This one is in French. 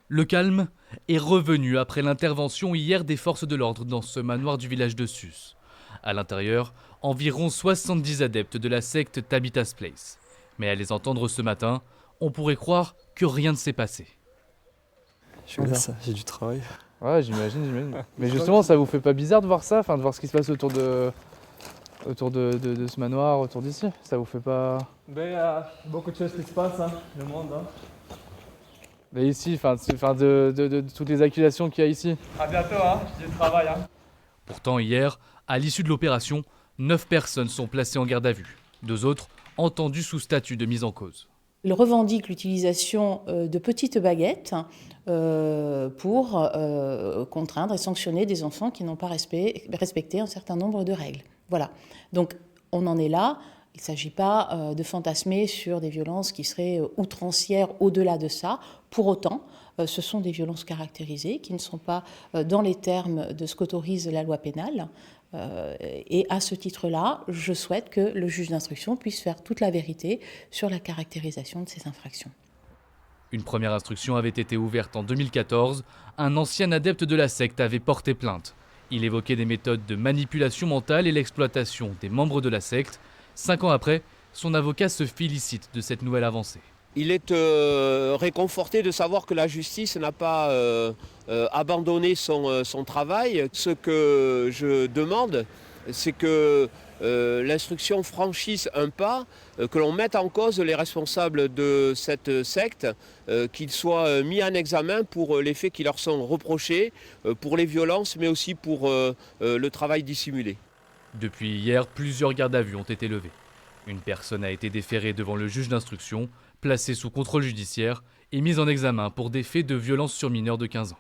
Le calme est revenu après l'intervention hier des forces de l'ordre dans ce manoir du village de Sus. À l'intérieur, environ 70 adeptes de la secte Tabitha's Place. Mais à les entendre ce matin, on pourrait croire que rien ne s'est passé. J'ai du travail. Ouais, j'imagine. Mais justement, ça vous fait pas bizarre de voir ça, de voir ce qui se passe autour de ce manoir, autour d'ici? Ça vous fait pas... Ben, il y a beaucoup de choses qui se passent, hein, le monde. Hein. Mais ici, de toutes les accusations qu'il y a ici. À bientôt, hein, j'ai du travail. Hein. Pourtant hier, à l'issue de l'opération, 9 personnes sont placées en garde à vue. 2 autres entendues sous statut de mise en cause. Il revendique l'utilisation de petites baguettes pour contraindre et sanctionner des enfants qui n'ont pas respecté un certain nombre de règles. Voilà. Donc on en est là. Il ne s'agit pas de fantasmer sur des violences qui seraient outrancières au-delà de ça. Pour autant, ce sont des violences caractérisées qui ne sont pas dans les termes de ce qu'autorise la loi pénale. Et à ce titre-là, je souhaite que le juge d'instruction puisse faire toute la vérité sur la caractérisation de ces infractions. Une première instruction avait été ouverte en 2014. Un ancien adepte de la secte avait porté plainte. Il évoquait des méthodes de manipulation mentale et l'exploitation des membres de la secte. 5 ans après, son avocat se félicite de cette nouvelle avancée. Il est réconforté de savoir que la justice n'a pas abandonné son travail. Ce que je demande, c'est que l'instruction franchisse un pas, que l'on mette en cause les responsables de cette secte, qu'ils soient mis en examen pour les faits qui leur sont reprochés, pour les violences, mais aussi pour le travail dissimulé. Depuis hier, plusieurs gardes à vue ont été levées. Une personne a été déférée devant le juge d'instruction, placée sous contrôle judiciaire et mise en examen pour des faits de violence sur mineurs de 15 ans.